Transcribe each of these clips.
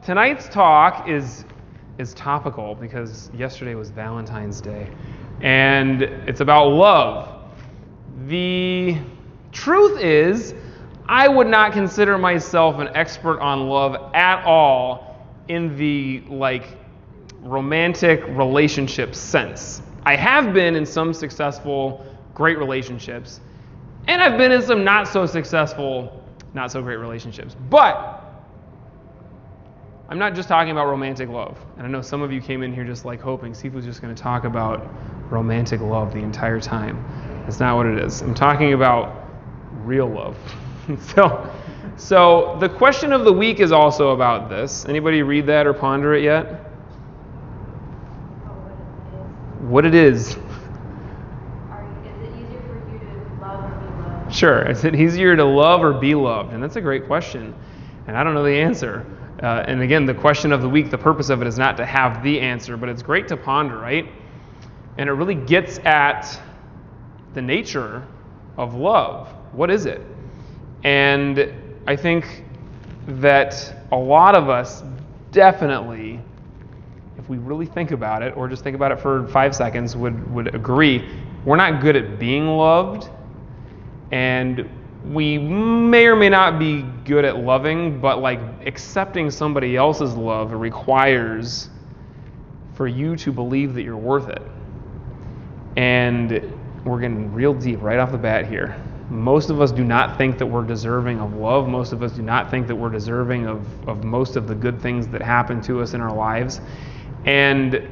tonight's talk is topical because yesterday was Valentine's Day, and it's about love. The truth is, I would not consider myself an expert on love at all in the romantic relationship sense. I have been in some successful, great relationships, and I've been in some not so successful, not so great relationships. But I'm not just talking about romantic love. And I know some of you came in here just hoping Sifu's just going to talk about romantic love the entire time. That's not what it is. I'm talking about real love. So the question of the week is also about this. Anybody read that or ponder it yet? What it is. Is it easier for you to love or be loved? Sure. Is it easier to love or be loved? And that's a great question. And I don't know the answer. And again, the question of the week, the purpose of it is not to have the answer, but it's great to ponder, right? And it really gets at the nature of love. What is it? And I think that a lot of us definitely, if we really think about it, or just think about it for 5 seconds, would agree, we're not good at being loved, and we may or may not be good at loving, but accepting somebody else's love requires for you to believe that you're worth it. And we're getting real deep right off the bat here. Most of us do not think that we're deserving of love. Most of us do not think that we're deserving of most of the good things that happen to us in our lives. And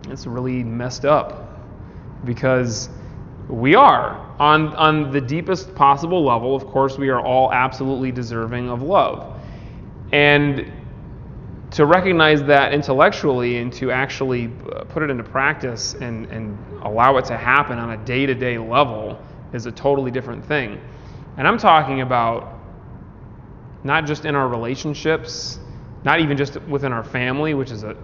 it's really messed up because we are. On the deepest possible level, of course, we are all absolutely deserving of love. And to recognize that intellectually and to actually put it into practice and allow it to happen on a day-to-day level is a totally different thing. And I'm talking about not just in our relationships, not even just within our family, which is a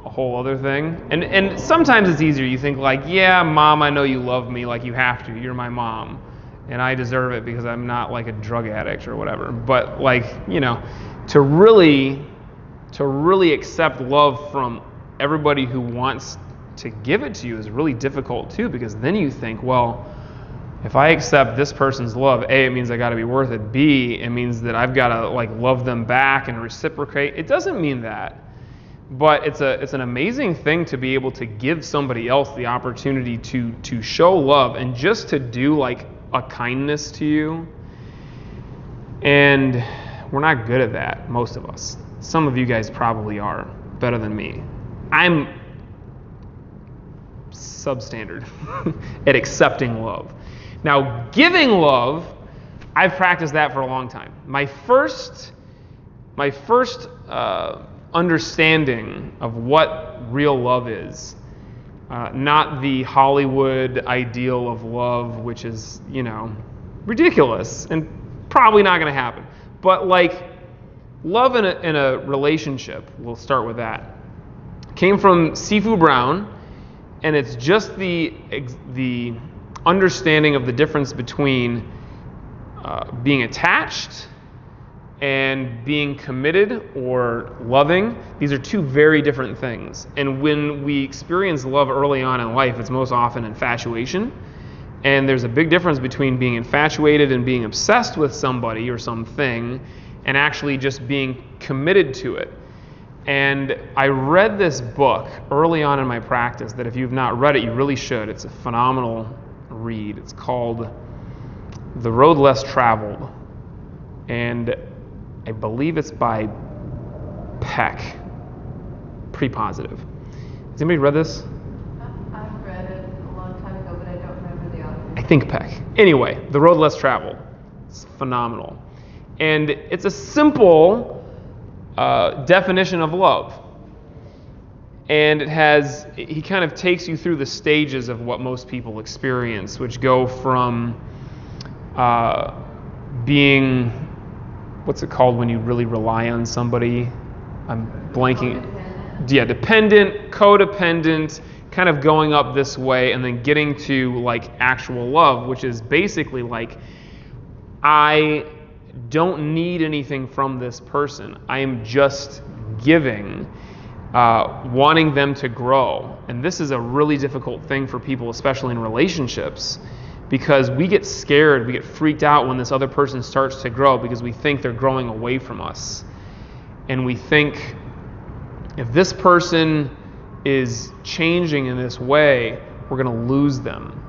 whole other thing. And sometimes it's easier. You think yeah, Mom, I know you love me, you have to. You're my mom. And I deserve it because I'm not a drug addict or whatever. But to really accept love from everybody who wants to give it to you is really difficult too, because then you think, well, if I accept this person's love, A, it means I got to be worth it. B, it means that I've got to love them back and reciprocate. It doesn't mean that. But it's an amazing thing to be able to give somebody else the opportunity to show love and just to do a kindness to you. And we're not good at that, most of us. Some of you guys probably are better than me. I'm substandard at accepting love. Now, giving love, I've practiced that for a long time. My first understanding of what real love is, not the Hollywood ideal of love, which is, ridiculous and probably not going to happen. But love in a relationship, we'll start with that, came from Sifu Brown, and it's just the understanding of the difference between being attached and being committed or loving. These are two very different things. And when we experience love early on in life, it's most often infatuation. And there's a big difference between being infatuated and being obsessed with somebody or something and actually just being committed to it. And I read this book early on in my practice that if you've not read it, you really should. It's a phenomenal read. It's called The Road Less Traveled. And I believe it's by Peck. Pretty positive. Has anybody read this? I've read it a long time ago, but I don't remember the author. I think Peck. Anyway, The Road Less Traveled. It's phenomenal. And it's a simple definition of love. And he kind of takes you through the stages of what most people experience, which go from being, what's it called when you really rely on somebody? I'm blanking. Dependent, codependent, kind of going up this way, and then getting to actual love, which is basically I don't need anything from this person. I am just giving, wanting them to grow. And this is a really difficult thing for people, especially in relationships, because we get scared, we get freaked out when this other person starts to grow because we think they're growing away from us. And we think, if this person is changing in this way, we're going to lose them.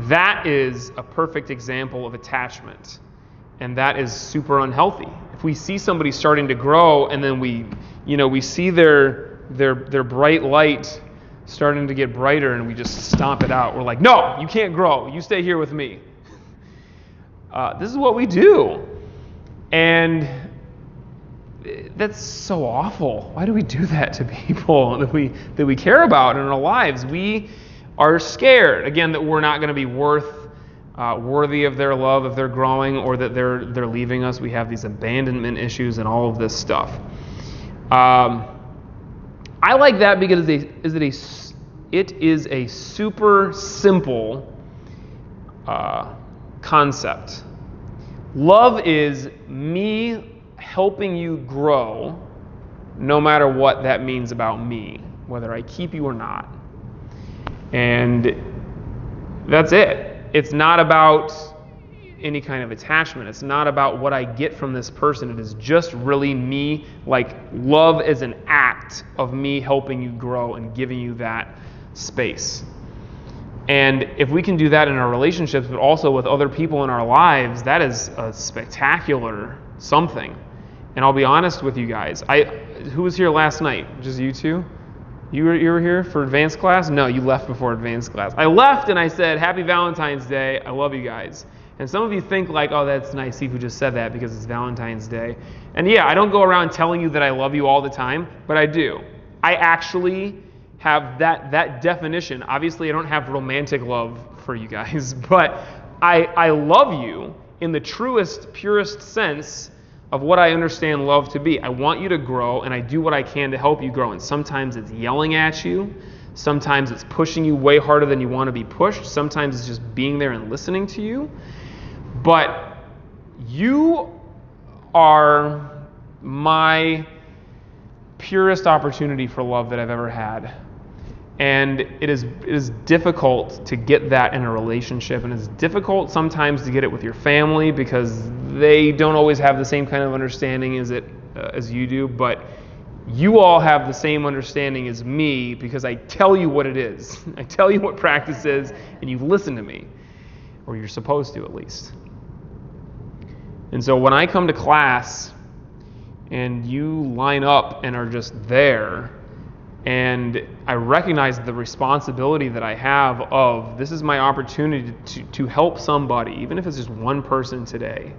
That is a perfect example of attachment. And that is super unhealthy. If we see somebody starting to grow and then we see their bright light starting to get brighter and we just stomp it out. We're like, no, you can't grow. You stay here with me. This is what we do. And that's so awful. Why do we do that to people that we care about in our lives? We are scared, again, that we're not going to be worthy of their love if they're growing, or that they're leaving us. We have these abandonment issues and all of this stuff. I like that because it is a super simple concept. Love is me helping you grow, no matter what that means about me, whether I keep you or not. And that's it. It's not about any kind of attachment. It's not about what I get from this person. It is just really me, like love is an act of me helping you grow and giving you that space. And if we can do that in our relationships, but also with other people in our lives, that is a spectacular something. And I'll be honest with you guys. Who was here last night? Just you two? You were here for advanced class? No, you left before advanced class. I left and I said, Happy Valentine's Day. I love you guys. And some of you think like, oh, that's nice. Steve just said that because it's Valentine's Day. And yeah, I don't go around telling you that I love you all the time, but I do. I actually have that definition. Obviously, I don't have romantic love for you guys, but I love you in the truest, purest sense of what I understand love to be. I want you to grow, and I do what I can to help you grow. And sometimes it's yelling at you. Sometimes it's pushing you way harder than you want to be pushed. Sometimes it's just being there and listening to you. But you are my purest opportunity for love that I've ever had. And it is difficult to get that in a relationship, and it's difficult sometimes to get it with your family because they don't always have the same kind of understanding as you do, but you all have the same understanding as me because I tell you what it is. I tell you what practice is, and you listen to me, or you're supposed to at least. And so when I come to class and you line up and are just there, and I recognize the responsibility that I have of this is my opportunity to help somebody, even if it's just one person today.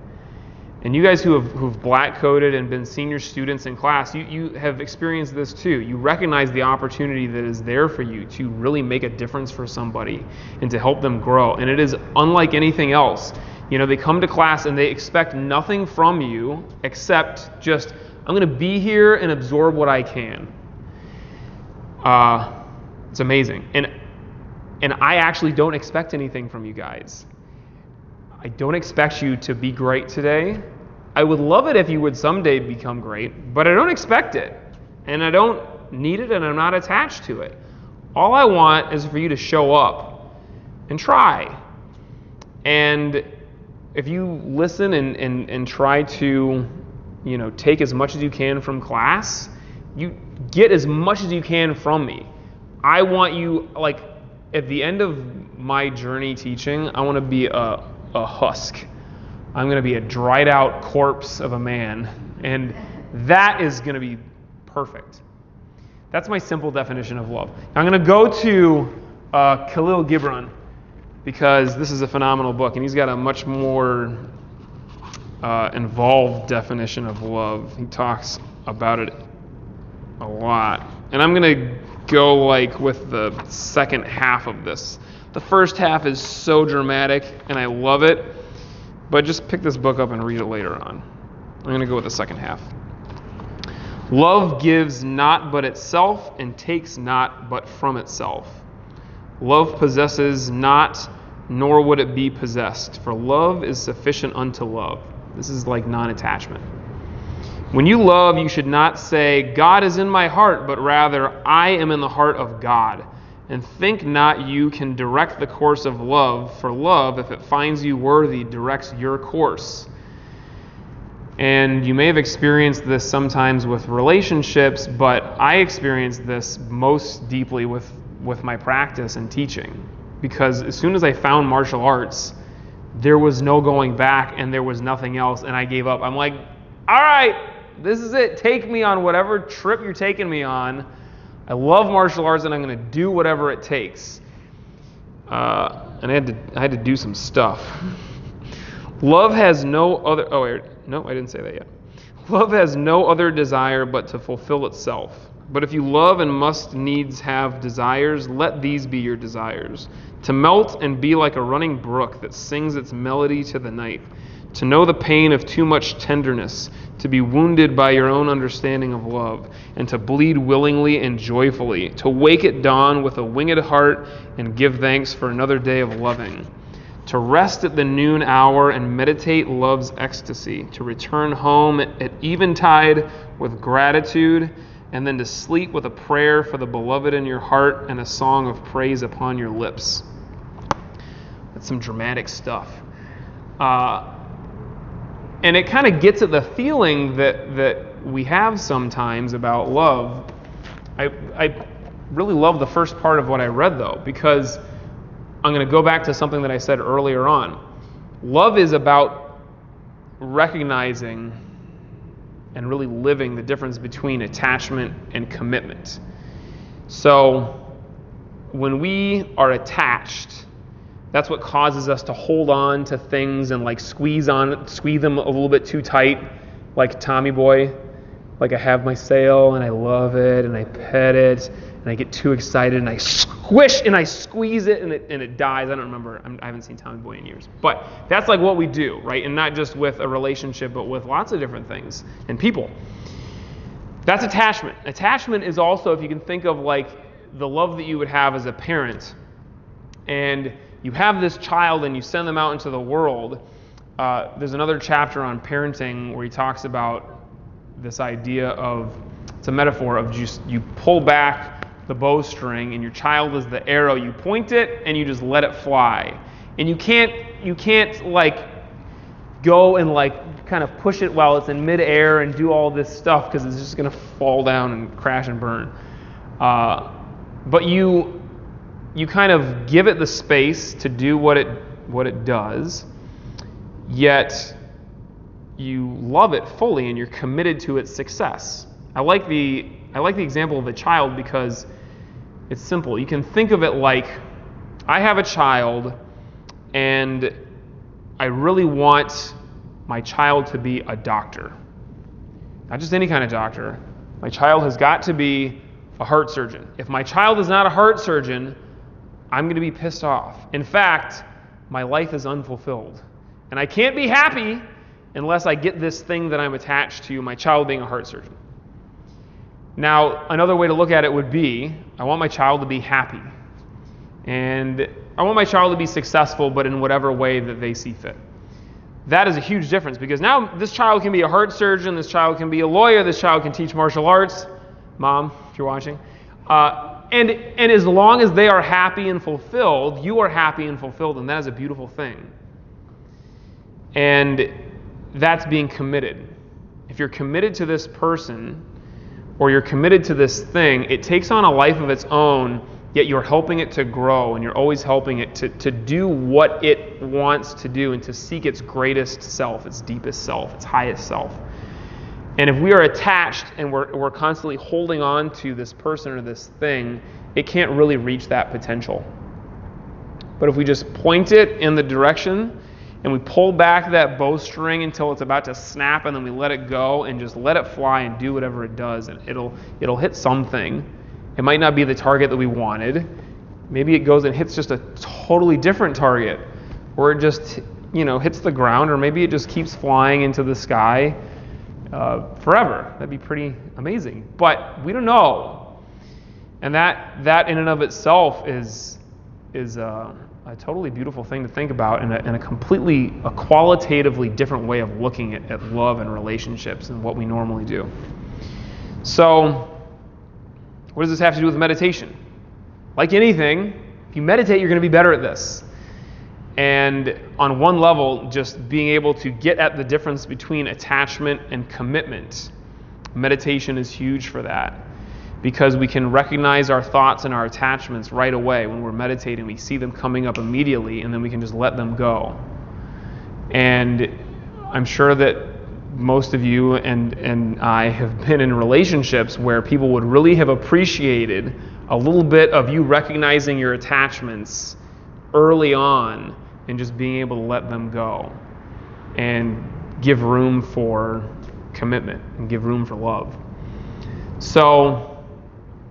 And you guys who've black coded and been senior students in class, you have experienced this too. You recognize the opportunity that is there for you to really make a difference for somebody and to help them grow. And it is unlike anything else. You know, they come to class and they expect nothing from you except just, I'm going to be here and absorb what I can. It's amazing. And I actually don't expect anything from you guys. I don't expect you to be great today. I would love it if you would someday become great, but I don't expect it. And I don't need it, and I'm not attached to it. All I want is for you to show up and try. And if you listen and try to, take as much as you can from class, you get as much as you can from me. I want you, like, at the end of my journey teaching, I want to be a husk. I'm going to be a dried out corpse of a man. And that is going to be perfect. That's my simple definition of love. Now I'm going to go to Khalil Gibran, because this is a phenomenal book, and he's got a much more involved definition of love. He talks about it a lot. And I'm going to go with the second half of this. The first half is so dramatic, and I love it, but just pick this book up and read it later on. I'm going to go with the second half. Love gives not but itself, and takes not but from itself. Love possesses not, nor would it be possessed, for love is sufficient unto love. This is like non-attachment. When you love, you should not say, God is in my heart, but rather, I am in the heart of God. And think not you can direct the course of love, for love, if it finds you worthy, directs your course. And you may have experienced this sometimes with relationships, but I experienced this most deeply with my practice and teaching. Because as soon as I found martial arts, there was no going back and there was nothing else, and I gave up. I'm like, all right, this is it. Take me on whatever trip you're taking me on. I love martial arts, and I'm going to do whatever it takes. And I had to do some stuff. Love has no other... Oh, wait, no, I didn't say that yet. Love has no other desire but to fulfill itself. But if you love and must needs have desires, let these be your desires. To melt and be like a running brook that sings its melody to the night. To know the pain of too much tenderness. To be wounded by your own understanding of love. And to bleed willingly and joyfully. To wake at dawn with a winged heart and give thanks for another day of loving. To rest at the noon hour and meditate love's ecstasy. To return home at eventide with gratitude. And then to sleep with a prayer for the beloved in your heart and a song of praise upon your lips. That's some dramatic stuff. And it kind of gets at the feeling that we have sometimes about love. I really love the first part of what I read, though, because I'm going to go back to something that I said earlier on. Love is about recognizing and really living the difference between attachment and commitment. So when we are attached, that's what causes us to hold on to things and like squeeze them a little bit too tight, like Tommy Boy. Like I have my sail and I love it and I pet it and I get too excited and I squish and I squeeze it and it dies. I don't remember. I haven't seen Tommy Boy in years. But that's like what we do, right? And not just with a relationship, but with lots of different things and people. That's attachment. Attachment is also, if you can think of like the love that you would have as a parent, and you have this child and you send them out into the world. There's another chapter on parenting where he talks about this idea of, it's a metaphor of just you pull back the bowstring and your child is the arrow. You point it and you just let it fly. And you can't like go and like kind of push it while it's in midair and do all this stuff because it's just going to fall down and crash and burn. But you kind of give it the space to do what it does, yet you love it fully and you're committed to its success. I like the example of a child because it's simple. You can think of it like, I have a child and I really want my child to be a doctor. Not just any kind of doctor. My child has got to be a heart surgeon. If my child is not a heart surgeon, I'm going to be pissed off. In fact, my life is unfulfilled. And I can't be happy unless I get this thing that I'm attached to, my child being a heart surgeon. Now, another way to look at it would be, I want my child to be happy. And I want my child to be successful, but in whatever way that they see fit. That is a huge difference because now this child can be a heart surgeon, this child can be a lawyer, this child can teach martial arts. Mom, if you're watching. And as long as they are happy and fulfilled, you are happy and fulfilled, and that is a beautiful thing. And that's being committed. If you're committed to this person, or you're committed to this thing, it takes on a life of its own, yet you're helping it to grow, and you're always helping it to do what it wants to do, and to seek its greatest self, its deepest self, its highest self. And if we are attached and we're constantly holding on to this person or this thing, it can't really reach that potential. But if we just point it in the direction and we pull back that bowstring until it's about to snap and then we let it go and just let it fly and do whatever it does, and it'll hit something. It might not be the target that we wanted. Maybe it goes and hits just a totally different target, or it just hits the ground, or maybe it just keeps flying into the sky forever. That'd be pretty amazing. But we don't know. And that in and of itself is a totally beautiful thing to think about, and a qualitatively different way of looking at love and relationships and what we normally do. So, what does this have to do with meditation? Like anything, if you meditate, you're going to be better at this. And on one level, just being able to get at the difference between attachment and commitment. Meditation is huge for that, because we can recognize our thoughts and our attachments right away when we're meditating. We see them coming up immediately, and then we can just let them go. And I'm sure that most of you and I have been in relationships where people would really have appreciated a little bit of you recognizing your attachments early on and just being able to let them go and give room for commitment and give room for love. So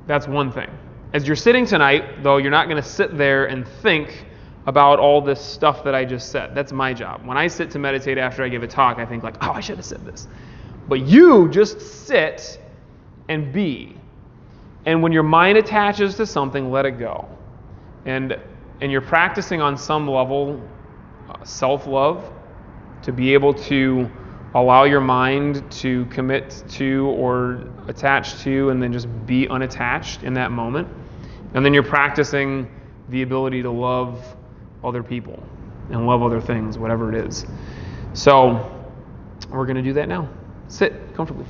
that's one thing. As you're sitting tonight, though, you're not going to sit there and think about all this stuff that I just said. That's my job. When I sit to meditate after I give a talk, I think like, oh, I should have said this. But you just sit and be. And when your mind attaches to something, let it go. And you're practicing on some level self-love, to be able to allow your mind to commit to or attach to and then just be unattached in that moment. And then you're practicing the ability to love other people and love other things, whatever it is. So we're going to do that now. Sit comfortably.